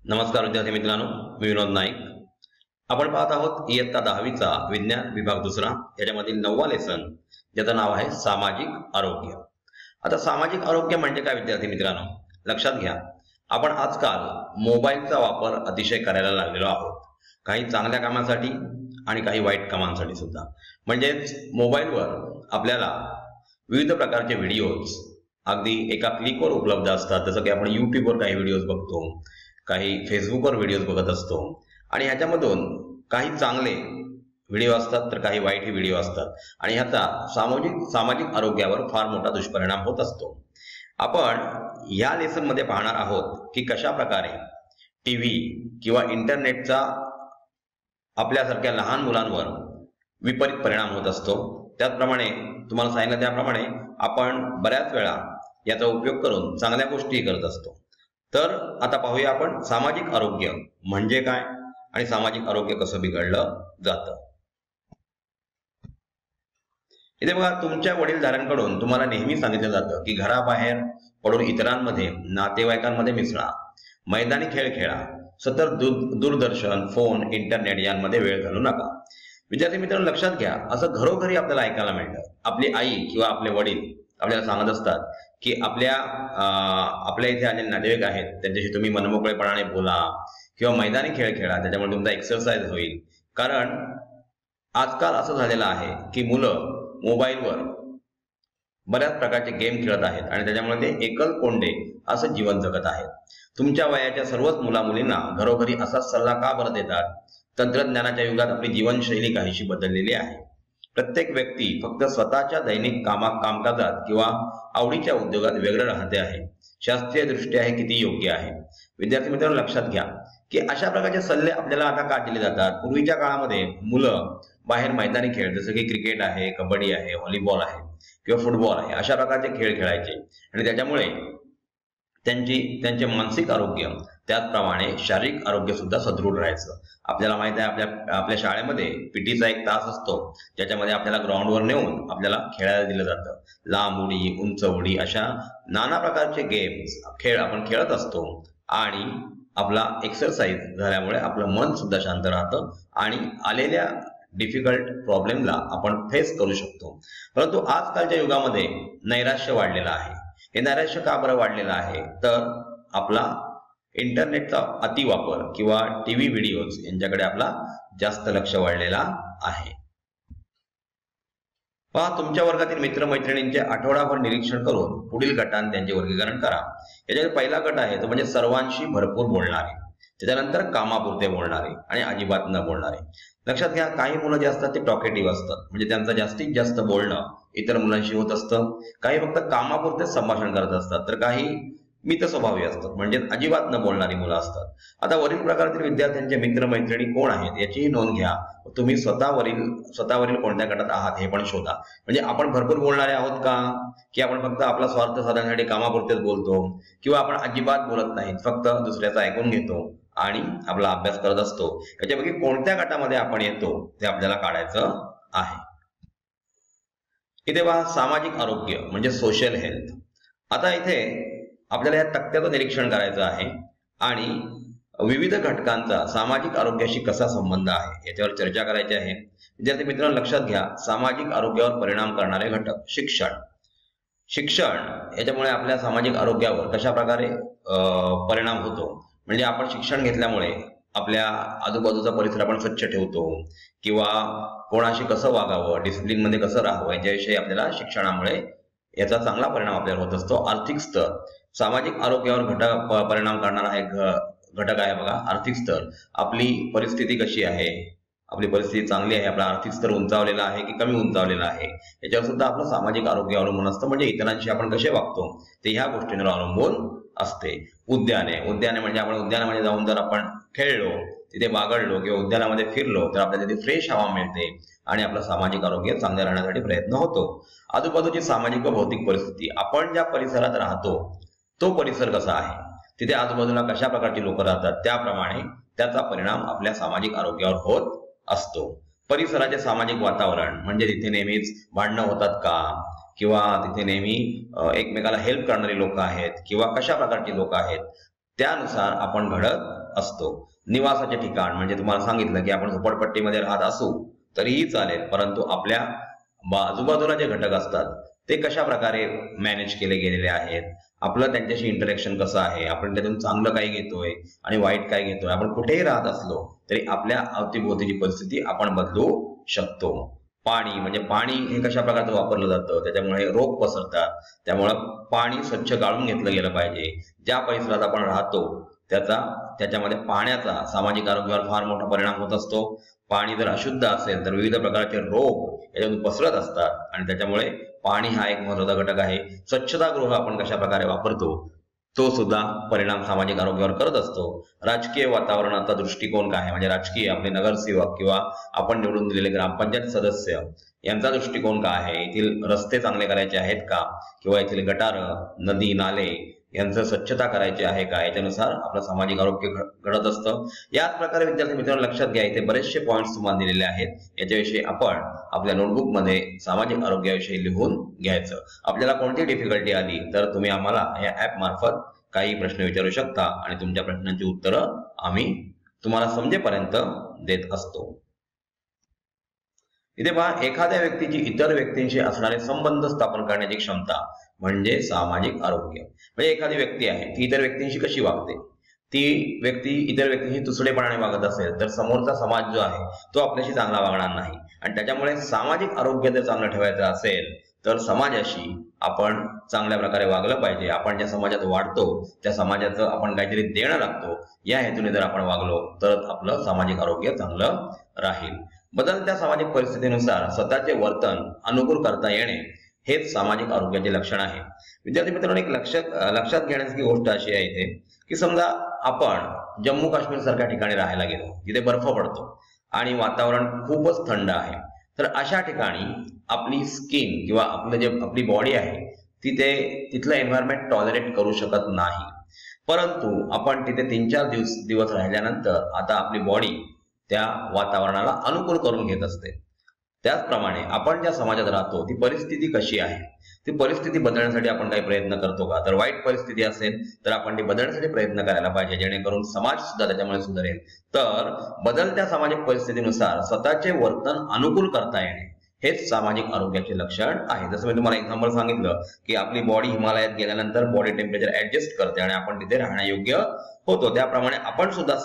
नमस्कार विद्यार्थी मित्रांनो, मी विनोद नाईक. आपण पाहत आहोत इयत्ता 10वीचा विज्ञान विभाग दुसरा याच्यामधील 9वा लेसन, ज्याचं नाव आहे सामाजिक आरोग्य. आता सामाजिक आरोग्य म्हणजे काय विद्यार्थी मित्रांनो, लक्षात घ्या. आपण आजकाल मोबाईलचा वापर अतिशय करायला लागलेलो आहोत, काही चांगल्या कामासाठी आणि काही वाईट कामांसाठी सुद्धा. म्हणजेच मोबाईलवर आपल्याला विविध प्रकारचे व्हिडिओज अगदी एका क्लिकवर उपलब्ध असतात. जसं की आपण युट्यूबवर काही व्हिडिओज बघतो, काही फेसबुकवर व्हिडिओज बघत असतो आणि ह्याच्यामधून काही चांगले व्हिडिओ असतात तर काही वाईट व्हिडिओ असतात आणि ह्याचा सामाजिक आरोग्यावर फार मोठा दुष्परिणाम होत असतो. आपण या लेसन मध्ये पाहणार आहोत की कशा प्रकारे टीव्ही किंवा इंटरनेटचा आपल्यासारख्या लहान मुलांवर विपरीत परिणाम होत असतो. त्याचप्रमाणे तुम्हाला सांगितलं त्याप्रमाणे आपण बऱ्याच वेळा याचा उपयोग करून चांगल्या गोष्टी करत असतो. तर आता पाहूया आपण सामाजिक आरोग्य म्हणजे काय आणि सामाजिक आरोग्य कसं बिघडलं जातं. इथे बघा, तुमच्या वडीलधाऱ्यांकडून तुम्हाला नेहमी सांगितलं जातं की घराबाहेर पडून इतरांमध्ये, नातेवाईकांमध्ये मिसळा, मैदानी खेळ खेळा, सतत दूरदर्शन, फोन, इंटरनेट यांमध्ये वेळ घालवू नका. विद्यार्थी मित्रांनो, लक्षात घ्या, असं घरोघरी आपल्याला ऐकायला मिळतं. आपली आई किंवा आपले वडील आपल्याला सांगत असतात की आपल्या इथे आलेले नातेवाईक आहेत त्यांच्याशी तुम्ही मनमोकळेपणाने बोला किंवा मैदानी खेळ खेळा, त्याच्यामुळे तुमचा एक्सरसाइज होईल. कारण आजकाल असं झालेलं आहे की मुलं मोबाईलवर बऱ्याच प्रकारचे गेम खेळत आहेत आणि त्याच्यामुळे ते एकल कोंडे असं जीवन जगत आहेत. तुमच्या वयाच्या सर्वच मुलामुलींना घरोघरी असाच सल्ला का बरं देतात? तंत्रज्ञानाच्या युगात आपली जीवनशैली काहीशी बदललेली आहे. प्रत्येक व्यक्ती फक्त स्वतःच्या दैनिक कामकाजात किंवा आवडीच्या उद्योगात वेगळं राहते आहे. शास्त्रीय दृष्ट्या हे किती योग्य आहे? विद्यार्थी मित्रांनो, लक्षात घ्या की अशा प्रकारचे सल्ले आपल्याला आता का दिले जातात? पूर्वीच्या काळामध्ये मुलं बाहेर मैदानी खेळ जसं की क्रिकेट आहे, कबड्डी आहे, व्हॉलीबॉल आहे किंवा फुटबॉल आहे, अशा प्रकारचे खेळ खेळायचे आणि त्याच्यामुळे त्यांचे मानसिक आरोग्य त्याचप्रमाणे शारीरिक आरोग्य सुद्धा सदृढ राहायचं. आपल्याला माहित आहे, आपल्या शाळेमध्ये पीटीचा एक तास असतो, ज्याच्यामध्ये आपल्याला ग्राउंडवर नेऊन आपल्याला खेळायला दिलं जातं. लांब उडी, उंच उडी अशा नाना प्रकारचे गेम्स खेळ आपण खेळत असतो आणि आपला एक्सरसाइज झाल्यामुळे आपलं मन सुद्धा शांत राहतं आणि आलेल्या डिफिकल्ट प्रॉब्लेमला आपण फेस करू शकतो. परंतु आजकालच्या युगामध्ये नैराश्य वाढलेलं आहे. हे नैराश्य का बरं वाढलेलं आहे? तर आपला इंटरनेटचा अतिवापर किंवा टीव्ही व्हिडिओज यांच्याकडे आपला जास्त लक्ष वाढलेला आहे. पहा, तुमच्या वर्गातील मित्रमैत्रिणींचे आठवडाभर निरीक्षण करून पुढील गटांत त्यांचे वर्गीकरण करा. याच्यात पहिला गट आहे तो म्हणजे सर्वांशी भरपूर बोलणारे, त्याच्यानंतर कामापुरते बोलणारे आणि अजिबात न बोलणारे. लक्षात घ्या, काही मुलं जे असतात ते टॉकेटिव्ह असतात, म्हणजे त्यांचं जास्तीत जास्त बोलणं इतर मुलांशी होत असतं. काही फक्त कामापुरतेच संभाषण करत असतात तर काही मित्र स्वभावी असतात, म्हणजे अजिबात न बोलणारी मुलं असतात. आता वरील प्रकारातील विद्यार्थ्यांचे मित्रमैत्रिणी कोण आहेत याचीही नोंद घ्या. तुम्ही स्वतःवरील कोणत्या गटात आहात हे पण शोधा. म्हणजे आपण भरपूर बोलणारे आहोत का, की आपण फक्त आपला स्वार्थ साधण्यासाठी कामापुरतेच बोलतो, किंवा आपण अजिबात बोलत नाही, फक्त दुसऱ्याचं ऐकून घेतो आणि आपला अभ्यास करत असतो. याच्यापैकी कोणत्या गटामध्ये आपण येतो ते आपल्याला काढायचं आहे. इथे पहा, सामाजिक आरोग्य म्हणजे सोशल हेल्थ. आता इथे आपल्याला या तक्त्याचं निरीक्षण करायचं आहे आणि विविध घटकांचा सामाजिक आरोग्याशी कसा संबंध आहे याच्यावर चर्चा करायची आहे. विद्यार्थी मित्रांनो, लक्षात घ्या, सामाजिक आरोग्यावर परिणाम करणारे घटक. शिक्षण याच्यामुळे आपल्या सामाजिक आरोग्यावर कशा प्रकारे परिणाम होतो? म्हणजे आपण शिक्षण घेतल्यामुळे आपल्या आजूबाजूचा परिसर आपण स्वच्छ ठेवतो किंवा कोणाशी कसं वागावं, डिसिप्लिन मध्ये कसं राहावं याच्याविषयी आपल्याला शिक्षणामुळे याचा चांगला परिणाम आपल्याला होत असतो. आर्थिक स्तर सामाजिक आरोग्यावर परिणाम करणारा एक घटक आहे बघा, आर्थिक स्तर. आपली परिस्थिती कशी आहे, आपली परिस्थिती चांगली आहे, आपला आर्थिक स्तर उंचावलेला आहे की कमी उंचावलेला आहे याच्यावर सुद्धा आपलं सामाजिक आरोग्य अवलंबून असतं. म्हणजे इतरांशी आपण कसे वागतो ते ह्या गोष्टींवर अवलंबून असते. उद्याने म्हणजे आपण उद्यानामध्ये जाऊन जर आपण खेळलो, तिथे बागडलो किंवा उद्यानामध्ये फिरलो तर आपल्याला तिथे फ्रेश हवा मिळते आणि आपलं सामाजिक आरोग्य चांगलं राहण्यासाठी प्रयत्न होतो. आजूबाजूची सामाजिक व भौतिक परिस्थिती, आपण ज्या परिसरात राहतो तो परिसर कसा आहे, तिथे आजूबाजूला कशा प्रकारची लोक राहतात, त्याप्रमाणे त्याचा परिणाम आपल्या सामाजिक आरोग्यावर होत असतो. परिसराचे सामाजिक वातावरण म्हणजे तिथे नेहमीच भांडणं होतात का, किंवा तिथे नेहमी एकमेकाला हेल्प करणारी लोक आहेत किंवा कशा प्रकारची लोक आहेत त्यानुसार आपण घडत असतो. निवासाचे ठिकाण म्हणजे तुम्हाला सांगितलं की आपण झोपडपट्टीमध्ये राहत असू तरीही चालेल, परंतु आपल्या आजूबाजूला जे घटक असतात ते कशा प्रकारे मॅनेज केले गेलेले आहेत, आपलं त्यांच्याशी इंटरॅक्शन कसं आहे, आपण त्यातून चांगलं काय घेतोय आणि वाईट काय घेतोय, आपण कुठेही राहत असलो तरी आपल्या अवतीभोवतीची परिस्थिती आपण बदलू शकतो. पाणी म्हणजे पाणी हे कशा प्रकारचं वापरलं जातं, त्याच्यामुळे रोग पसरतात, त्यामुळं पाणी स्वच्छ गाळून घेतलं गेलं पाहिजे. ज्या परिसरात आपण राहतो त्याच्यामध्ये पाण्याचा सामाजिक आरोग्यावर फार मोठा परिणाम होत असतो. पाणी जर अशुद्ध असेल तर विविध प्रकारचे रोग याच्यातून पसरत असतात आणि त्याच्यामुळे पाणी हा एक महत्त्वाचा घटक आहे. स्वच्छतागृह आपण कशा प्रकारे वापरतो तो सुद्धा परिणाम सामाजिक आरोग्यावर करत असतो. राजकीय वातावरणाचा दृष्टिकोन काय आहे, म्हणजे राजकीय आपले नगरसेवक किंवा आपण निवडून दिलेले ग्रामपंचायत सदस्य यांचा दृष्टिकोन काय आहे, येथील रस्ते चांगले करायचे आहेत का, किंवा येथील गटार, नदी, नाले यांचं स्वच्छता करायची आहे का, याच्यानुसार आपलं सामाजिक आरोग्य घडत असतं. याच प्रकारे विद्यार्थी मित्रांनो लक्षात घ्या, इथे बरेचसे पॉइंट्स तुम्हाला दिलेले आहेत. याच्याविषयी आपण आपल्या नोटबुक मध्ये सामाजिक आरोग्याविषयी लिहून घ्यायचं. आपल्याला कोणती डिफिकल्टी आली तर तुम्ही आम्हाला या ऍप मार्फत काही प्रश्न विचारू शकता आणि तुमच्या प्रश्नांची उत्तरं आम्ही तुम्हाला समजेपर्यंत देत असतो. इथे पहा, एखाद्या व्यक्तीची इतर व्यक्तींशी असणारे संबंध स्थापन करण्याची क्षमता म्हणजे सामाजिक आरोग्य. म्हणजे एखादी व्यक्ती आहे ती इतर व्यक्तींशी कशी वागते, ती व्यक्ती इतर व्यक्तींशी तुसडेपणाने वागत असेल तर समोरचा समाज जो आहे तो आपल्याशी चांगला वागणार नाही. आणि त्याच्यामुळे सामाजिक आरोग्य जर चांगलं ठेवायचं असेल तर समाजाशी आपण चांगल्या प्रकारे वागलं पाहिजे. आपण ज्या समाजात वाढतो त्या समाजाचं आपण काहीतरी देणं लागतो, या हेतूने जर आपण वागलो तर आपलं सामाजिक आरोग्य चांगलं राहील. बदलत्या सामाजिक परिस्थितीनुसार स्वतःचे वर्तन अनुकूल करता येणे हेच सामाजिक आरोग्याचे लक्षण आहे. विद्यार्थी मित्रांनो, एक लक्षात घेण्याची गोष्ट अशी आहे इथे की समजा आपण जम्मू काश्मीर सारख्या ठिकाणी राहायला गेलो जिथे बर्फ पडतो आणि वातावरण खूपच थंड आहे, तर अशा ठिकाणी आपली स्किन किंवा आपली बॉडी आहे तिथलं एन्व्हायरमेंट टॉलरेट करू शकत नाही. परंतु आपण तिथे 3-4 दिवस राहिल्यानंतर आता आपली बॉडी त्या वातावरणाला अनुकूल करून घेत असते. त्याचप्रमाणे आपण ज्या समाजात राहतो ती परिस्थिती कशी आहे, ती परिस्थिती बदलण्यासाठी आपण काही प्रयत्न करतो का, तर वाईट परिस्थिती असेल तर आपण ती बदलण्यासाठी प्रयत्न करायला पाहिजे जेणेकरून समाज सुद्धा त्याच्यामुळे सुधारेल. तर बदलत्या सामाजिक परिस्थितीनुसार स्वतःचे वर्तन अनुकूल करता येणे हेच सामाजिक आरोग्याचे लक्षण आहे. जसं मी तुम्हाला एक्झाम्पल सांगितलं की आपली बॉडी हिमालयात गेल्यानंतर बॉडी टेम्परेचर ऍडजस्ट करते आणि आपण तिथे राहण्यायोग्य होतो, त्याप्रमाणे आपण सुद्धा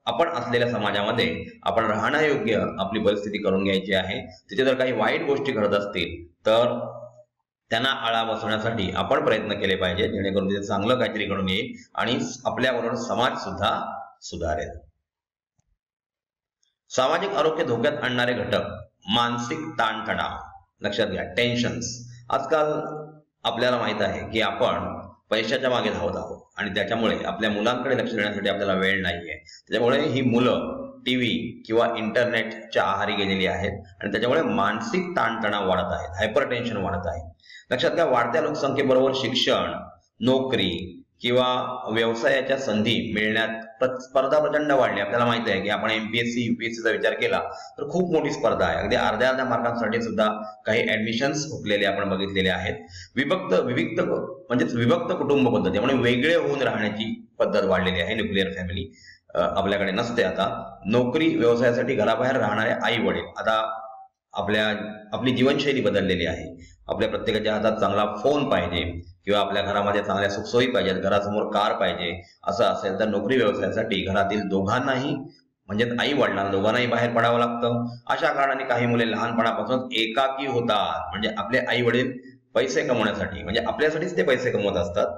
आपण असलेल्या समाजामध्ये आपण राहण्यायोग्य आपली परिस्थिती करून घ्यायची आहे. तिथे जर काही वाईट गोष्टी घडत असतील तर त्यांना आळा बसवण्यासाठी आपण प्रयत्न केले पाहिजे जेणेकरून तिथे चांगलं काहीतरी घडून येईल आणि आपल्याबरोबर समाज सुद्धा सुधारेल. सामाजिक आरोग्य धोक्यात आणणारे घटक मानसिक ताणतणाव. लक्षात घ्या, टेन्शन्स. आजकाल आपल्याला माहित आहे की आपण पैशाच्या मागे धावत आहोत आणि त्याच्यामुळे आपल्या मुलांकडे लक्ष देण्यासाठी आपल्याला वेळ नाहीये. त्याच्यामुळे ही मुलं टीव्ही किंवा इंटरनेटच्या आहारी गेलेली आहेत आणि त्याच्यामुळे मानसिक ताणतणाव वाढत आहेत, हायपर टेन्शन वाढत आहे. लक्षात घ्या, वाढत्या लोकसंख्येबरोबर शिक्षण, नोकरी किंवा व्यवसायाच्या संधी मिळण्यात स्पर्धा प्रचंड वाढली. आपल्याला माहिती आहे की आपण MPSC UPSCचा विचार केला तर खूप मोठी स्पर्धा आहे. अगदी अर्ध्या मार्कांसाठी सुद्धा काही ऍडमिशन्स हुकलेले आपण बघितलेले आहेत. विभक्त कुटुंब पद्धती म्हणजे वेगळे होऊन राहण्याची पद्धत वाढलेली आहे. न्यूक्लिअर फॅमिली आपल्याकडे नसते आता. नोकरी व्यवसायासाठी घराबाहेर राहणारे आई वडील. आता आपली जीवनशैली बदललेली आहे. आपल्या प्रत्येकाच्या हातात चांगला फोन पाहिजे किंवा आपल्या घरामध्ये चांगल्या सुखसोयी पाहिजेत, घरासमोर कार पाहिजे. असं असेल तर नोकरी व्यवसायासाठी घरातील दोघांनाही म्हणजे आई वडिलांना दोघांनाही बाहेर पडावं लागतं. अशा कारणाने काही मुले लहानपणापासून एकाकी होतात. म्हणजे आपले आई वडील पैसे कमवण्यासाठी म्हणजे आपल्यासाठीच ते पैसे कमवत असतात,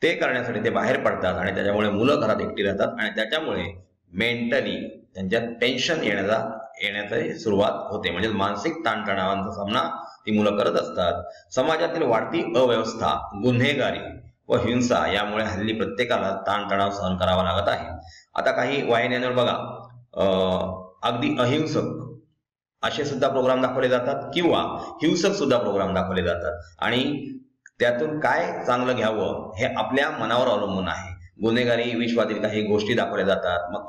ते करण्यासाठी ते बाहेर पडतात आणि त्याच्यामुळे मुलं घरात एकटी राहतात आणि त्याच्यामुळे मेंटली त्यांच्यात टेन्शन येण्याची सुरुवात होते. म्हणजे मानसिक ताणतणावांचा सामना ती मुलं करत असतात. समाजातील वाढती अव्यवस्था, गुन्हेगारी व हिंसा यामुळे हल्ली प्रत्येकाला ताणतणाव सहन करावा लागत आहे. आता काही वाहिन्यांवर बघा अगदी अहिंसक असे सुद्धा प्रोग्राम दाखवले जातात किंवा हिंसक सुद्धा प्रोग्राम दाखवले जातात आणि त्यातून काय चांगलं घ्यावं हे आपल्या मनावर अवलंबून आहे. गुन्हेगारी विश्वातील काही गोष्टी दाखवल्या जातात, मग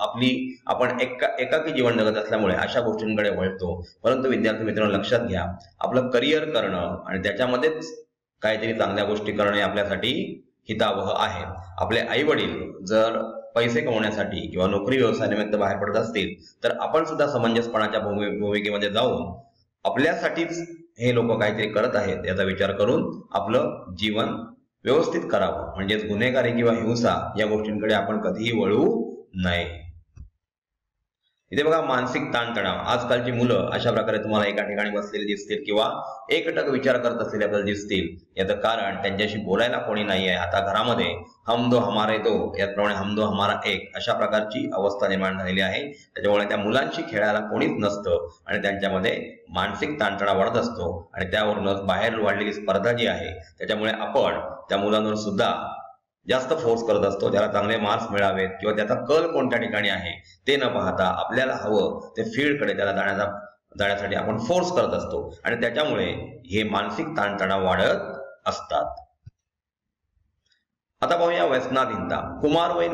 आपण एकाकी जीवन जगत असल्यामुळे अशा गोष्टींकडे वळतो. परंतु विद्यार्थी मित्रांनो लक्षात घ्या, आपलं करिअर करणं आणि त्याच्यामध्येच काहीतरी चांगल्या गोष्टी करणं आपल्यासाठी हितावह आहे. आपले आई वडील जर पैसे कमवण्यासाठी किंवा नोकरी व्यवसायानिमित्त बाहेर पडत असतील तर आपण सुद्धा समंजसपणाच्या भूमिकेमध्ये जाऊन आपल्यासाठीच हे लोक काहीतरी करत आहेत याचा विचार करून आपलं जीवन व्यवस्थित करावं. म्हणजेच गुन्हेगारी किंवा हिंसा या गोष्टींकडे आपण कधीही वळू नये. इथे बघा, मानसिक ताणतणाव. आजकालची मुलं अशा प्रकारे तुम्हाला एका ठिकाणी बसलेली दिसतील किंवा एकटक विचार करत असलेले आपल्याला दिसतील. याचं कारण त्यांच्याशी बोलायला कोणी नाही आहे. आता घरामध्ये हम दो हमारे दो, याप्रमाणे हम दो हमारा एक अशा प्रकारची अवस्था निर्माण झालेली आहे. त्याच्यामुळे त्या मुलांशी खेळायला कोणीच नसतं आणि त्यांच्यामध्ये मानसिक ताणतणाव वाढत असतो आणि त्यावरूनच बाहेर वाढलेली स्पर्धा जी आहे त्याच्यामुळे आपण त्या मुलांवर सुद्धा जास्त फोर्स करत असतो. त्याला चांगले मार्क्स मिळावेत किंवा त्याचा कल कोणत्या ठिकाणी आहे ते न पाहता आपल्याला हवं ते फील्डकडे त्याला जाण्यासाठी आपण फोर्स करत असतो आणि त्याच्यामुळे हे मानसिक ताणतणाव वाढत असतात. आता पाहूया व्यसनाधीनता. कुमारवयीन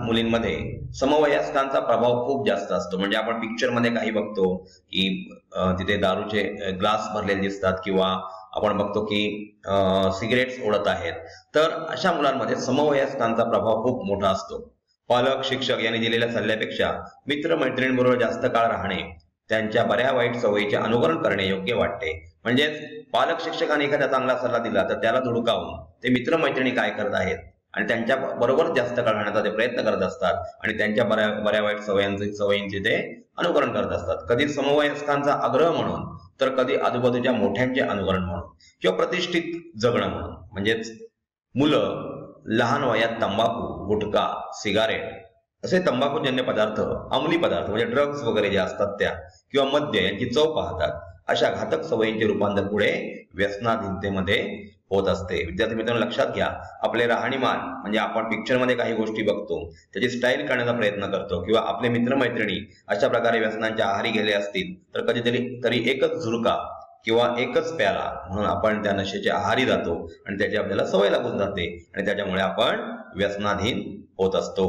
मुलींमध्ये समवयस्कांचा प्रभाव खूप जास्त असतो. म्हणजे आपण पिक्चर मध्ये काही बघतो की तिथे दारूचे ग्लास भरलेले दिसतात किंवा आपण बघतो की सिगरेट्स ओढत आहेत. तर अशा मुलांमध्ये समवयस्कांचा प्रभाव खूप मोठा असतो. पालक शिक्षक यांनी दिलेल्या सल्ल्यापेक्षा मित्रमैत्रिणींबरोबर जास्त काळ राहणे, त्यांच्या बऱ्या वाईट सवयीचे अनुकरण करणे योग्य वाटते. म्हणजेच पालक शिक्षकांनी एखादा चांगला सल्ला दिला तर त्याला धुडकावून ते मित्रमैत्रिणी काय करत आहेत आणि त्यांच्या बरोबर जास्त काळ राहण्याचा ते प्रयत्न करत असतात आणि त्यांच्या बऱ्या वाईट सवयींचे ते अनुकरण करत असतात. कधी समवयस्कांचा आग्रह म्हणून तर कधी आजूबाजूच्या मोठ्यांचे अनुकरण म्हणून किंवा प्रतिष्ठित जगणं म्हणून. म्हणजेच मुलं लहान वयात तंबाखू, गुटखा, सिगारेट असे तंबाखूजन्य पदार्थ, अंमली पदार्थ म्हणजे ड्रग्स वगैरे जे असतात त्या किंवा मद्य यांची चव पाहतात. अशा घातक सवयींचे रूपांतर पुढे व्यसनाधीनतेमध्ये होत असते. विद्यार्थी मित्रांनो, लक्षात घ्या, आपले राहणीमान म्हणजे आपण पिक्चर मध्ये काही गोष्टी बघतो त्याची स्टाईल करण्याचा प्रयत्न करतो किंवा आपले मित्रमैत्रिणी अशा प्रकारे व्यसनांच्या आहारी गेले असतील तर कधीतरी एकच झुरका किंवा एकच प्याला म्हणून आपण त्या नशेच्या आहारी जातो आणि त्याची आपल्याला सवय लागून जाते आणि त्याच्यामुळे आपण व्यसनाधीन होत असतो.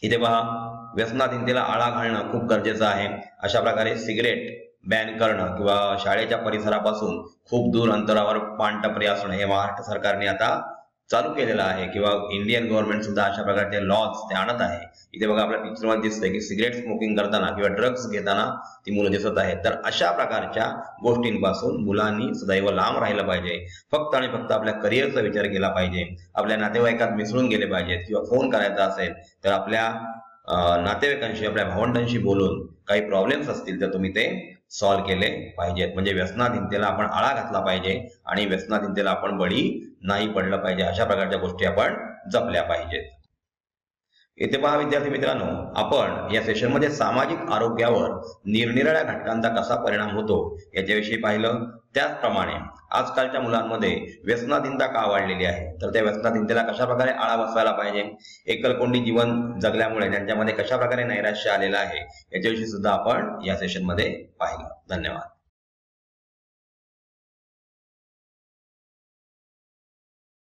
इथे पहा, व्यसनाधीनतेला आळा घालणं खूप गरजेचं आहे. अशा प्रकारे सिगरेट बॅन करणं किंवा शाळेच्या परिसरापासून खूप दूर अंतरावर पानटपरी असणं हे महाराष्ट्र सरकारने आता चालू केलेलं आहे किंवा इंडियन गव्हर्नमेंट सुद्धा अशा प्रकारचे लॉज ते आणत आहे. इथे बघा, आपल्या पिक्चरमध्ये दिसतंय की सिगरेट स्मोकिंग करताना किंवा ड्रग्स घेताना ती मुलं दिसत आहेत. तर अशा प्रकारच्या गोष्टींपासून मुलांनी सदैव लांब राहिलं पाहिजे. फक्त आणि फक्त आपल्या करिअरचा विचार केला पाहिजे. आपल्या नातेवाईकात मिसळून गेले पाहिजेत किंवा फोन करायचा असेल तर आपल्या नातेवाईकांशी, आपल्या भावंडांशी बोलून काही प्रॉब्लेम्स असतील तर तुम्ही ते सॉल्व्ह केले पाहिजेत. म्हणजे व्यसनाधीनतेला आपण आळा घातला पाहिजे आणि व्यसनाधीनतेला आपण बळी नाही पडलं पाहिजे. अशा प्रकारच्या गोष्टी आपण जपल्या पाहिजेत. इथे पहा विद्यार्थी मित्रांनो, आपण या सेशनमध्ये सामाजिक आरोग्यावर निरनिराळ्या घटकांचा कसा परिणाम होतो याच्याविषयी पाहिलं. त्याचप्रमाणे आजकालच्या मुलांमध्ये व्यसनाधीनता का वाढलेली आहे तर त्या व्यसनाधीनतेला कशा प्रकारे आळा बसवायला पाहिजे, एकलकोंडी जीवन जगल्यामुळे त्यांच्यामध्ये कशा प्रकारे नैराश्य आलेलं आहे याच्याविषयी सुद्धा आपण या सेशनमध्ये पाहिलं. धन्यवाद.